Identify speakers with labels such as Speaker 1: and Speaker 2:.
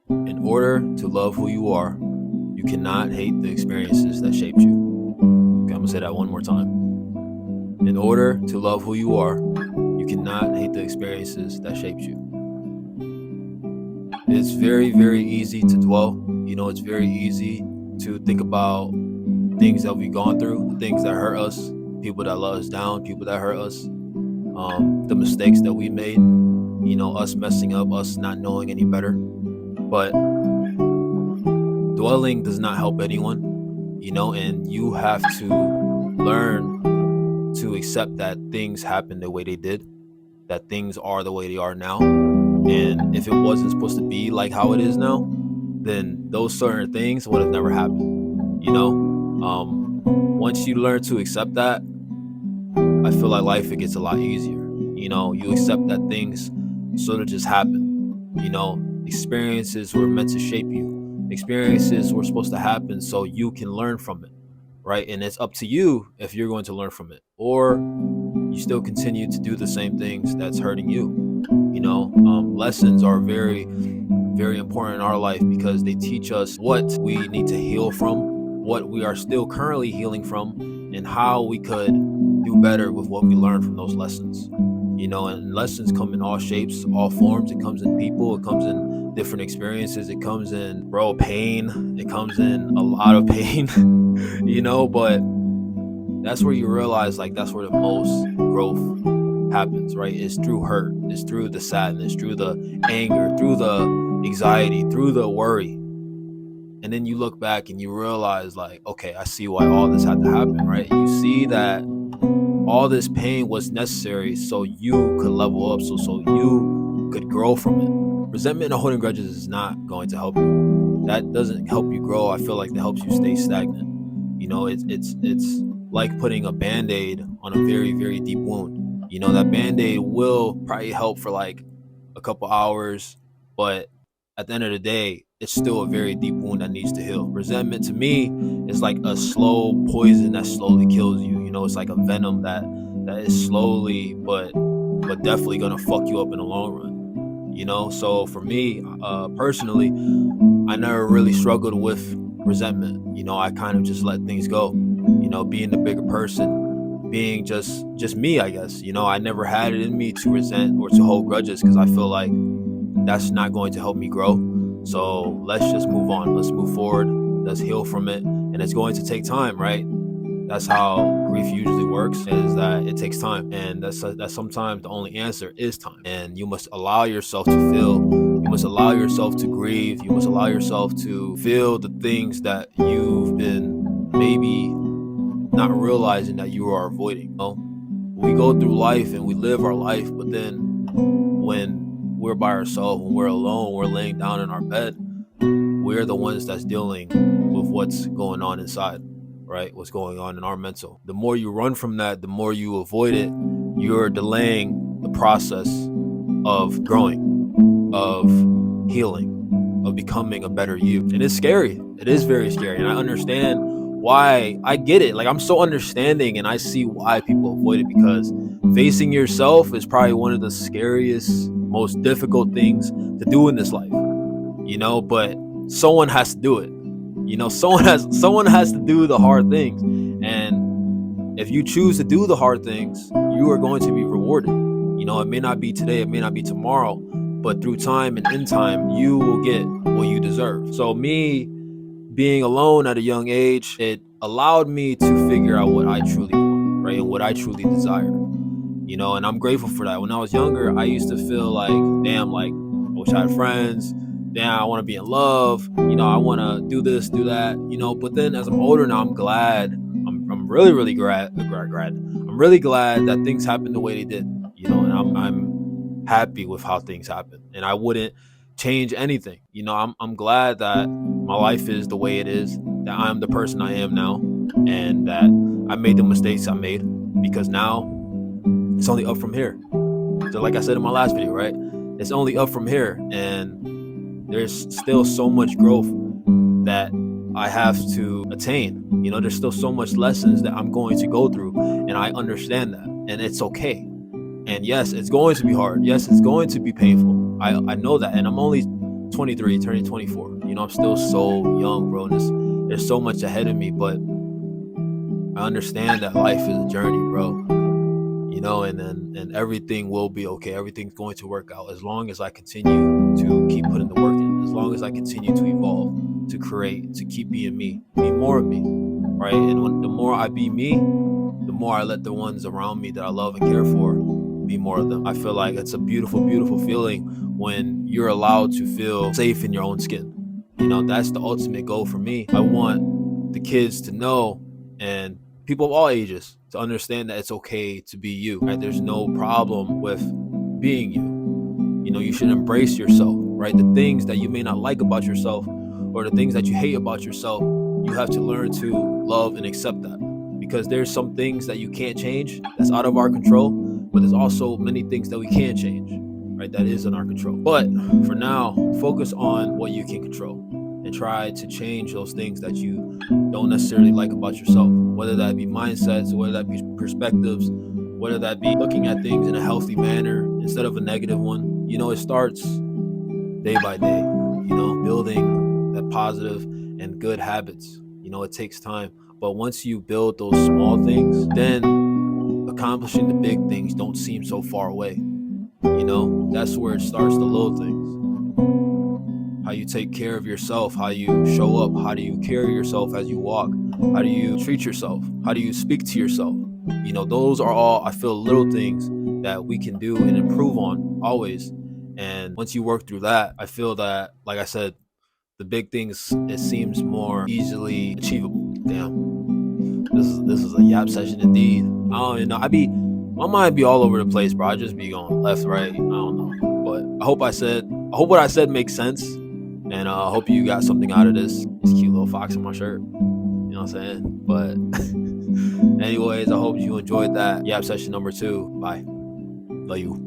Speaker 1: In order to love who you are, you cannot hate the experiences that shaped you. Okay, I'm gonna say that one more time. In order to love who you are, you cannot hate the experiences that shaped you. It's very, very easy to dwell. It's very easy to think about things that we've gone through, things that hurt us, people that let us down, people that hurt us, the mistakes that we made, us messing up, us not knowing any better. But dwelling does not help anyone, and you have to learn to accept that things happen the way they did, that things are the way they are now. And if it wasn't supposed to be like how it is now, then those certain things would have never happened. Once you learn to accept that, I feel like life, it gets a lot easier. You accept that things sort of just happen. Experiences were meant to shape you. Experiences were supposed to happen so you can learn from it, right? And it's up to you if you're going to learn from it, or you still continue to do the same things that's hurting you. Lessons are very, very important in our life because they teach us what we need to heal from, what we are still currently healing from, and how we could do better with what we learned from those lessons. And lessons come in all shapes, all forms. It comes in people, it comes in different experiences, it comes in pain, it comes in a lot of pain, but that's where you realize, like, that's where the most growth happens, right? It's through hurt, it's through the sadness, through the anger, through the anxiety, through the worry. And then you look back and you realize, like, okay, I see why all this had to happen, right? You see that all this pain was necessary so you could level up, so you could grow from it. Resentment and holding grudges is not going to help you. That doesn't help you grow. I feel like that helps you stay stagnant. It's like putting a Band-Aid on a very, very deep wound. That Band-Aid will probably help for like a couple hours, but at the end of the day, it's still a very deep wound that needs to heal. Resentment, to me, is like a slow poison that slowly kills you. It's like a venom that is slowly but definitely gonna fuck you up in the long run. So for me, personally, I never really struggled with resentment. I kind of just let things go. Being the bigger person, being just me, I guess. I never had it in me to resent or to hold grudges because I feel like that's not going to help me grow. So let's just move on. Let's move forward. Let's heal from it. And it's going to take time, right? That's how grief usually works, is that it takes time. And that's sometimes the only answer is time. And you must allow yourself to feel. You must allow yourself to grieve. You must allow yourself to feel the things that you've been maybe not realizing that you are avoiding. We go through life and we live our life, but then when we're by ourselves, when we're alone, we're laying down in our bed, we're the ones that's dealing with what's going on inside, right? What's going on in our mental. The more you run from that, the more you avoid it, you're delaying the process of growing, of healing, of becoming a better you. And it's scary. It is very scary. And I understand why. I get it. Like, I'm so understanding, and I see why people avoid it, because facing yourself is probably one of the scariest, most difficult things to do in this life, but someone has to do it. Someone has to do the hard things. And if you choose to do the hard things, you are going to be rewarded. It may not be today, it may not be tomorrow, but through time and in time, you will get what you deserve. So me being alone at a young age, it allowed me to figure out what I truly want, right? And what I truly desire. And I'm grateful for that. When I was younger, I used to feel like, damn, like, I wish I had friends. Damn, I want to be in love. I want to do this, do that. But then as I'm older now, I'm glad. I'm really, really glad. I'm really glad that things happened the way they did. And I'm happy with how things happened. And I wouldn't change anything. I'm glad that my life is the way it is, that I'm the person I am now, and that I made the mistakes I made, because now it's only up from here. So like I said in my last video, right? It's only up from here, and there's still so much growth that I have to attain. There's still so much lessons that I'm going to go through, and I understand that, and it's okay. And yes, it's going to be hard. Yes, it's going to be painful. I know that, and I'm only 23, turning 24. You know, I'm still so young, bro. There's so much ahead of me, but I understand that life is a journey, bro. You know, and everything will be okay. Everything's going to work out as long as I continue to keep putting the work in, as long as I continue to evolve, to create, to keep being me, be more of me, right? And the more I be me, the more I let the ones around me that I love and care for be more of them. I feel like it's a beautiful, beautiful feeling when you're allowed to feel safe in your own skin. You know, that's the ultimate goal for me. I want the kids to know, and people of all ages to understand that it's okay to be you, right? There's no problem with being you. You know, you should embrace yourself, right? The things that you may not like about yourself or the things that you hate about yourself, you have to learn to love and accept that, because there's some things that you can't change that's out of our control, but there's also many things that we can change, right? That is in our control. But for now, focus on what you can control and try to change those things that you don't necessarily like about yourself, whether that be mindsets, whether that be perspectives, whether that be looking at things in a healthy manner instead of a negative one. You know, it starts day by day, you know, building that positive and good habits. You know, it takes time, but once you build those small things, then accomplishing the big things don't seem so far away. You know, that's where it starts, the little things. How you take care of yourself, how you show up, how do you carry yourself as you walk, how do you treat yourself, how do you speak to yourself. You know, those are all, I feel, little things that we can do and improve on always. And once you work through that, I feel that, like I said, the big things, it seems more easily achievable. Damn, this is a yap session indeed. I don't even know. My mind be all over the place, bro. I just be going left, right. I don't know, but I hope what I said makes sense. And I hope you got something out of this cute little fox in my shirt. You know what I'm saying? But anyways, I hope you enjoyed that yap session number 2. Bye. Love you.